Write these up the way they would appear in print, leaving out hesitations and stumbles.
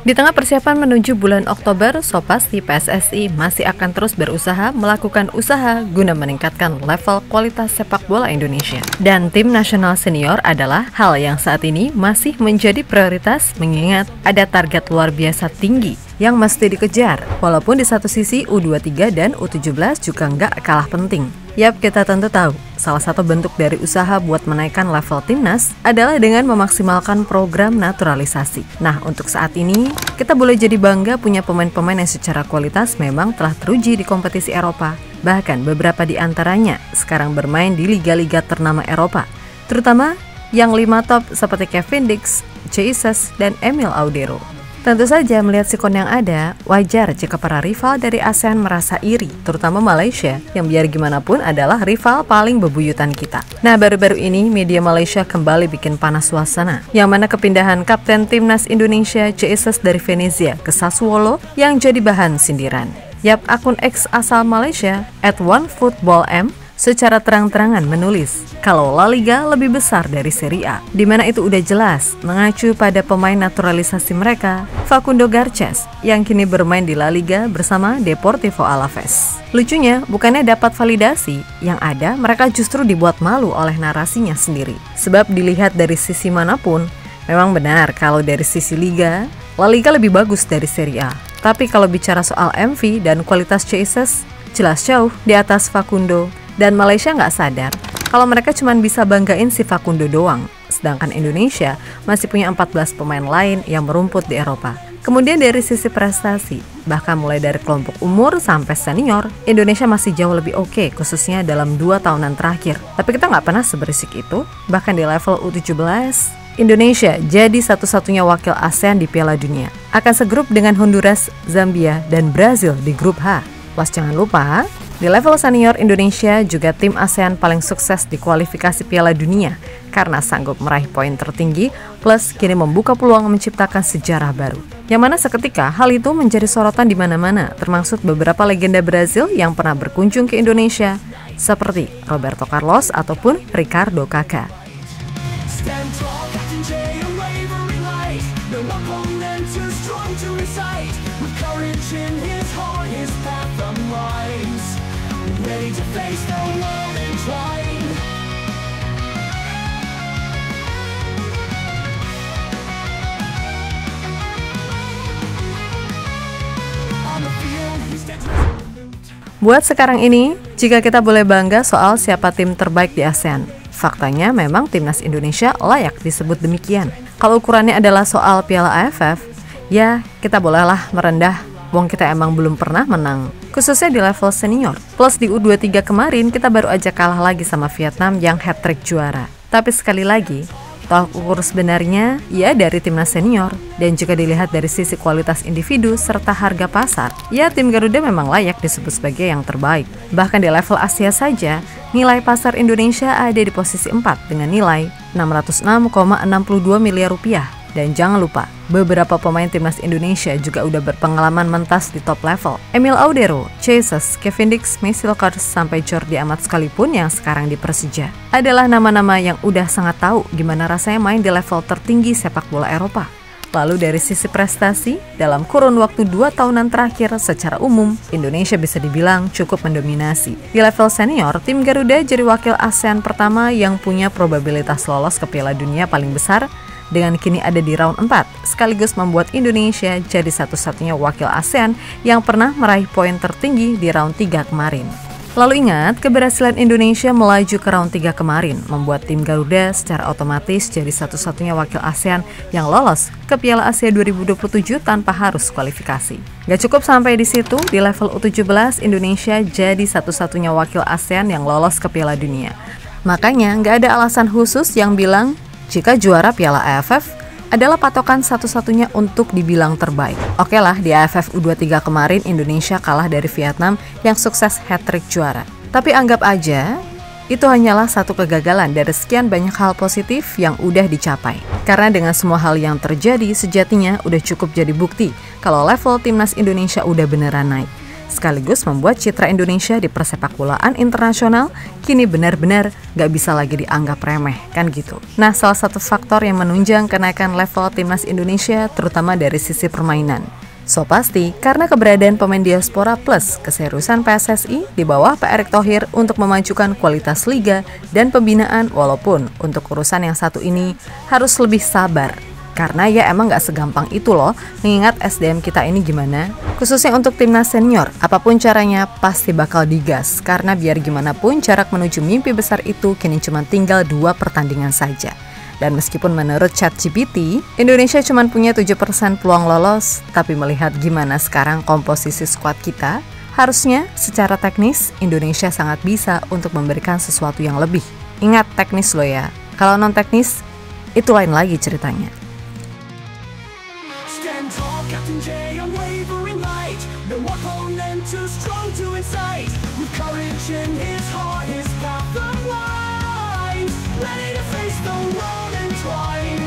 Di tengah persiapan menuju bulan Oktober, so pasti PSSI masih akan terus berusaha melakukan usaha guna meningkatkan level kualitas sepak bola Indonesia. Dan tim nasional senior adalah hal yang saat ini masih menjadi prioritas mengingat ada target luar biasa tinggi yang mesti dikejar. Walaupun di satu sisi U23 dan U17 juga nggak kalah penting. Yap, kita tentu tahu, salah satu bentuk dari usaha buat menaikkan level timnas adalah dengan memaksimalkan program naturalisasi. Nah, untuk saat ini, kita boleh jadi bangga punya pemain-pemain yang secara kualitas memang telah teruji di kompetisi Eropa. Bahkan beberapa di antaranya sekarang bermain di liga-liga ternama Eropa, terutama yang 5 top seperti Kevin Dix, Jesus, dan Emil Audero. Tentu saja melihat sikon yang ada, wajar jika para rival dari ASEAN merasa iri, terutama Malaysia, yang biar gimana pun adalah rival paling bebuyutan kita. Nah, baru-baru ini media Malaysia kembali bikin panas suasana, yang mana kepindahan Kapten Timnas Indonesia Jesus dari Venezia ke Sassuolo yang jadi bahan sindiran. Yap, akun X asal Malaysia, @OneFootballM, secara terang-terangan menulis kalau La Liga lebih besar dari Serie A, di mana itu udah jelas mengacu pada pemain naturalisasi mereka, Facundo Garces, yang kini bermain di La Liga bersama Deportivo Alaves. Lucunya, bukannya dapat validasi, yang ada mereka justru dibuat malu oleh narasinya sendiri. Sebab dilihat dari sisi manapun, memang benar kalau dari sisi Liga, La Liga lebih bagus dari Serie A. Tapi kalau bicara soal MV dan kualitas Jesus, jelas jauh di atas Facundo. Dan Malaysia nggak sadar kalau mereka cuma bisa banggain si Facundo doang, sedangkan Indonesia masih punya 14 pemain lain yang merumput di Eropa. Kemudian dari sisi prestasi, bahkan mulai dari kelompok umur sampai senior, Indonesia masih jauh lebih oke, khususnya dalam 2 tahunan terakhir. Tapi kita nggak pernah seberisik itu, bahkan di level U17, Indonesia jadi satu-satunya wakil ASEAN di Piala Dunia. Akan segrup dengan Honduras, Zambia, dan Brazil di grup H. Plus jangan lupa, di level senior Indonesia juga tim ASEAN paling sukses di kualifikasi Piala Dunia karena sanggup meraih poin tertinggi plus kini membuka peluang menciptakan sejarah baru. Yang mana seketika hal itu menjadi sorotan di mana-mana, termasuk beberapa legenda Brazil yang pernah berkunjung ke Indonesia seperti Roberto Carlos ataupun Ricardo Kakak. Ready to face the world and try. On the field, we stand. Buat sekarang ini, jika kita boleh bangga soal siapa tim terbaik di ASEAN, faktanya memang timnas Indonesia layak disebut demikian. Kalau ukurannya adalah soal Piala AFF, ya kita bolehlah merendah. Wong kita emang belum pernah menang, khususnya di level senior. Plus di U23 kemarin kita baru aja kalah lagi sama Vietnam yang hat-trick juara. Tapi sekali lagi, tolak ukur sebenarnya ya dari timnas senior. Dan juga dilihat dari sisi kualitas individu serta harga pasar, ya tim Garuda memang layak disebut sebagai yang terbaik. Bahkan di level Asia saja, nilai pasar Indonesia ada di posisi 4 dengan nilai 606,62 miliar rupiah. Dan jangan lupa, beberapa pemain timnas Indonesia juga udah berpengalaman mentas di top level. Emil Audero, Jesus, Kevin Dix, Michael Carter, sampai Jordi Amat sekalipun yang sekarang di Persija adalah nama-nama yang udah sangat tahu gimana rasanya main di level tertinggi sepak bola Eropa. Lalu dari sisi prestasi, dalam kurun waktu 2 tahunan terakhir secara umum, Indonesia bisa dibilang cukup mendominasi. Di level senior, tim Garuda jadi wakil ASEAN pertama yang punya probabilitas lolos ke Piala Dunia paling besar, dengan kini ada di round 4, sekaligus membuat Indonesia jadi satu-satunya wakil ASEAN yang pernah meraih poin tertinggi di round 3 kemarin. Lalu ingat, keberhasilan Indonesia melaju ke round 3 kemarin membuat tim Garuda secara otomatis jadi satu-satunya wakil ASEAN yang lolos ke Piala Asia 2027 tanpa harus kualifikasi. Gak cukup sampai di situ, di level U17 Indonesia jadi satu-satunya wakil ASEAN yang lolos ke Piala Dunia. Makanya gak ada alasan khusus yang bilang jika juara Piala AFF adalah patokan satu-satunya untuk dibilang terbaik. Oke lah, di AFF U23 kemarin Indonesia kalah dari Vietnam yang sukses hat-trick juara. Tapi anggap aja, itu hanyalah satu kegagalan dari sekian banyak hal positif yang udah dicapai. Karena dengan semua hal yang terjadi, sejatinya udah cukup jadi bukti kalau level timnas Indonesia udah beneran naik. sekaligus membuat citra Indonesia di persepakbolaan internasional kini benar-benar gak bisa lagi dianggap remeh, kan gitu. Nah, salah satu faktor yang menunjang kenaikan level timnas Indonesia terutama dari sisi permainan. So pasti karena keberadaan pemain diaspora plus keseriusan PSSI di bawah Pak Erick Thohir untuk memajukan kualitas liga dan pembinaan, walaupun untuk urusan yang satu ini harus lebih sabar. Karena ya emang gak segampang itu loh, mengingat SDM kita ini gimana. Khususnya untuk timnas senior, apapun caranya pasti bakal digas. Karena biar gimana pun jarak menuju mimpi besar itu kini cuma tinggal 2 pertandingan saja. Dan meskipun menurut ChatGPT, Indonesia cuma punya 7% peluang lolos, tapi melihat gimana sekarang komposisi skuad kita, harusnya secara teknis Indonesia sangat bisa untuk memberikan sesuatu yang lebih. Ingat teknis loh ya, kalau non teknis itu lain lagi ceritanya. Stand tall, Captain J, unwavering light. No opponent too strong to incite. With courage in his heart, his path unwinds. Ready to face the world and twine.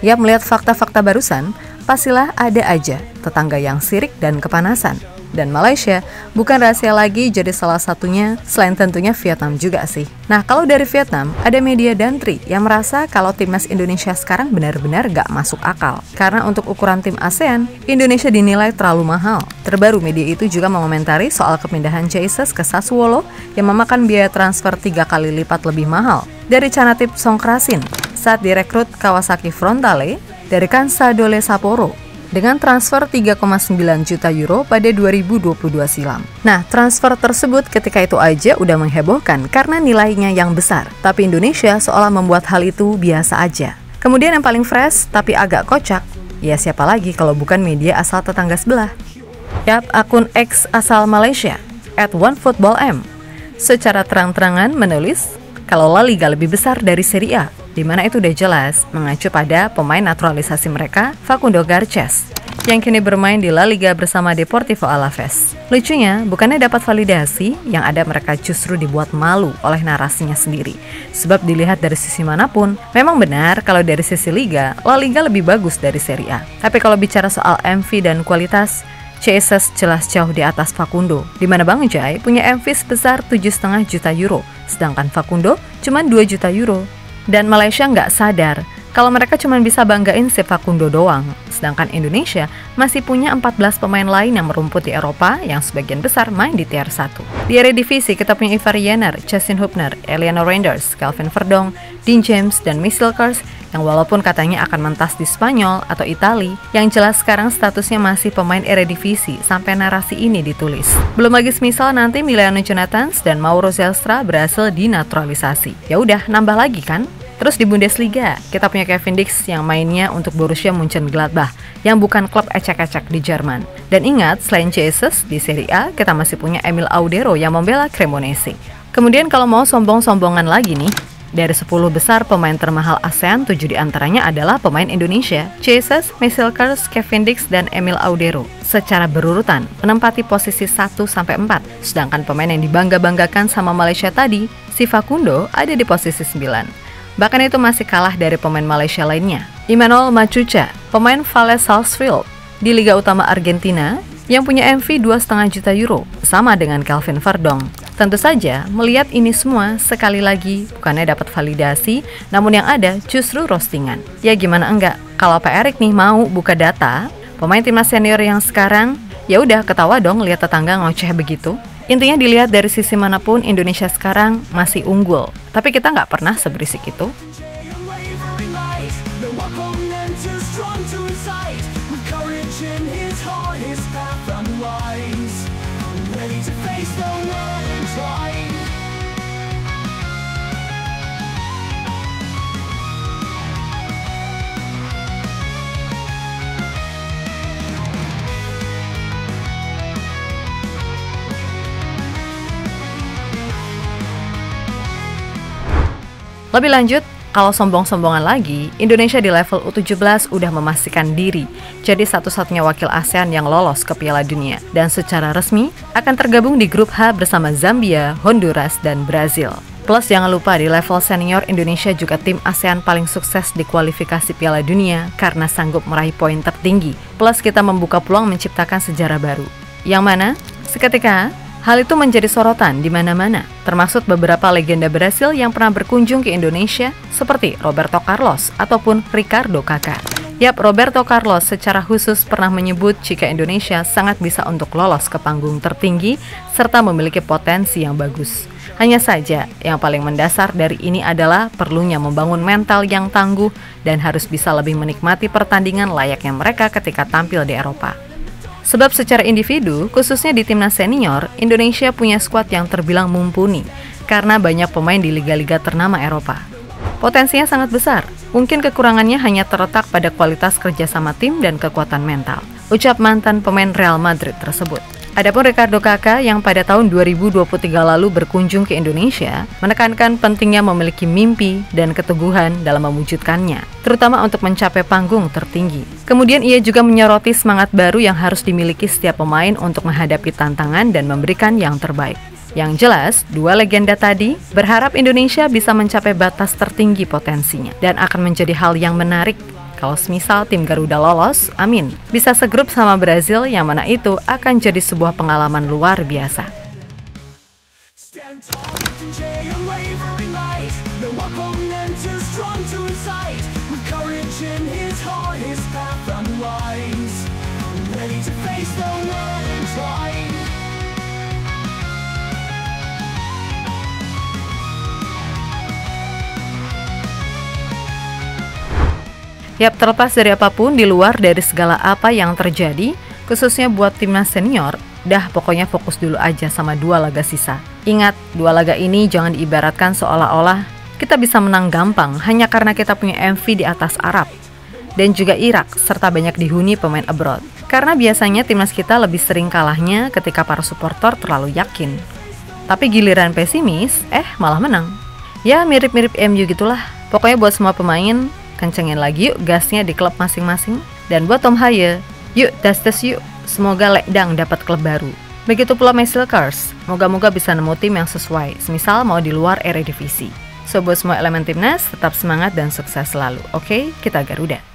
Ya, melihat fakta-fakta barusan, pastilah ada aja tetangga yang sirik dan kepanasan. Dan Malaysia bukan rahasia lagi jadi salah satunya, selain tentunya Vietnam juga sih. Nah, kalau dari Vietnam, ada media Dantri yang merasa kalau timnas Indonesia sekarang benar-benar gak masuk akal. Karena untuk ukuran tim ASEAN, Indonesia dinilai terlalu mahal. Terbaru, media itu juga mengomentari soal kepindahan Jesus ke Sassuolo yang memakan biaya transfer 3 kali lipat lebih mahal dari Chanatip Songkrasin saat direkrut Kawasaki Frontale dari Consadole Sapporo dengan transfer 3,9 juta euro pada 2022 silam. Nah, transfer tersebut ketika itu aja udah menghebohkan karena nilainya yang besar. Tapi Indonesia seolah membuat hal itu biasa aja. Kemudian yang paling fresh tapi agak kocak, ya siapa lagi kalau bukan media asal tetangga sebelah. Yap, akun X asal Malaysia, @OneFootballM, secara terang-terangan menulis kalau La Liga lebih besar dari Serie A, di mana itu udah jelas mengacu pada pemain naturalisasi mereka, Facundo Garces, yang kini bermain di La Liga bersama Deportivo Alaves. Lucunya, bukannya dapat validasi, yang ada mereka justru dibuat malu oleh narasinya sendiri. Sebab dilihat dari sisi manapun, memang benar kalau dari sisi Liga, La Liga lebih bagus dari Serie A. Tapi kalau bicara soal MV dan kualitas, Jesus jelas jauh di atas Facundo, di mana Bang Jai punya MV sebesar 7,5 juta euro, sedangkan Facundo cuma 2 juta euro. Dan Malaysia nggak sadar kalau mereka cuma bisa banggain si Facundo doang, sedangkan Indonesia masih punya 14 pemain lain yang merumput di Eropa yang sebagian besar main di tier 1. Di Eredivisie kita punya Ivar Jenner, Justin Hubner, Eliano Reinders, Calvin Verdong, Dean James, dan Misselkers yang walaupun katanya akan mentas di Spanyol atau Itali, yang jelas sekarang statusnya masih pemain Eredivisie sampai narasi ini ditulis. Belum lagi semisal nanti Miliano Jonathans dan Mauro Zelstra berhasil dinaturalisasi. Ya udah, nambah lagi kan? Terus di Bundesliga, kita punya Kevin Dix yang mainnya untuk Borussia Mönchengladbach, yang bukan klub ecek-ecek di Jerman. Dan ingat, selain Jesus, di Serie A, kita masih punya Emil Audero yang membela Cremonese. Kemudian kalau mau sombong-sombongan lagi nih, dari 10 besar pemain termahal ASEAN, 7 diantaranya adalah pemain Indonesia, Jesus, Misselkers, Kevin Dix, dan Emil Audero. Secara berurutan, menempati posisi 1-4, sedangkan pemain yang dibangga-banggakan sama Malaysia tadi, si Facundo, ada di posisi 9. Bahkan itu masih kalah dari pemain Malaysia lainnya, Emmanuel Machuca, pemain Vélez Sarsfield di Liga Utama Argentina yang punya MV 2,5 juta euro, sama dengan Calvin Verdong. Tentu saja, melihat ini semua sekali lagi bukannya dapat validasi, namun yang ada justru roastingan. Ya gimana enggak, kalau Pak Erick nih mau buka data, pemain timnas senior yang sekarang, ya udah ketawa dong lihat tetangga ngoceh begitu. Intinya dilihat dari sisi manapun, Indonesia sekarang masih unggul. Tapi kita nggak pernah seberisik itu. Lebih lanjut, kalau sombong-sombongan lagi, Indonesia di level U17 udah memastikan diri jadi satu-satunya wakil ASEAN yang lolos ke Piala Dunia dan secara resmi akan tergabung di grup H bersama Zambia, Honduras, dan Brazil. Plus jangan lupa di level senior Indonesia juga tim ASEAN paling sukses di kualifikasi Piala Dunia karena sanggup meraih poin tertinggi. Plus kita membuka peluang menciptakan sejarah baru. Yang mana? Seketika, hal itu menjadi sorotan di mana-mana, termasuk beberapa legenda Brasil yang pernah berkunjung ke Indonesia seperti Roberto Carlos ataupun Ricardo Kakak. Yap, Roberto Carlos secara khusus pernah menyebut jika Indonesia sangat bisa untuk lolos ke panggung tertinggi serta memiliki potensi yang bagus. Hanya saja, yang paling mendasar dari ini adalah perlunya membangun mental yang tangguh dan harus bisa lebih menikmati pertandingan layaknya mereka ketika tampil di Eropa. Sebab secara individu, khususnya di timnas senior, Indonesia punya skuad yang terbilang mumpuni karena banyak pemain di liga-liga ternama Eropa. Potensinya sangat besar, mungkin kekurangannya hanya terletak pada kualitas kerjasama tim dan kekuatan mental, ucap mantan pemain Real Madrid tersebut. Adapun Ricardo Kakak yang pada tahun 2023 lalu berkunjung ke Indonesia, menekankan pentingnya memiliki mimpi dan keteguhan dalam mewujudkannya, terutama untuk mencapai panggung tertinggi. Kemudian ia juga menyoroti semangat baru yang harus dimiliki setiap pemain untuk menghadapi tantangan dan memberikan yang terbaik. Yang jelas, dua legenda tadi berharap Indonesia bisa mencapai batas tertinggi potensinya dan akan menjadi hal yang menarik kalau semisal tim Garuda lolos, amin, bisa segrup sama Brazil yang mana itu akan jadi sebuah pengalaman luar biasa. Yap, terlepas dari apapun, di luar dari segala apa yang terjadi, khususnya buat timnas senior, dah pokoknya fokus dulu aja sama dua laga sisa. Ingat, dua laga ini jangan diibaratkan seolah-olah kita bisa menang gampang hanya karena kita punya MV di atas Arab dan juga Irak, serta banyak dihuni pemain abroad. Karena biasanya timnas kita lebih sering kalahnya ketika para supporter terlalu yakin. Tapi giliran pesimis, malah menang. Ya mirip-mirip MU gitulah. Pokoknya buat semua pemain, kencengin lagi yuk gasnya di klub masing-masing. Dan buat Tom Haye, yuk tes yuk. Semoga Lekdang dapat klub baru. Begitu pula Mesilkers, moga-moga bisa nemu tim yang sesuai, semisal mau di luar Eredivisie. So buat semua elemen timnas, tetap semangat dan sukses selalu. Oke, kita Garuda.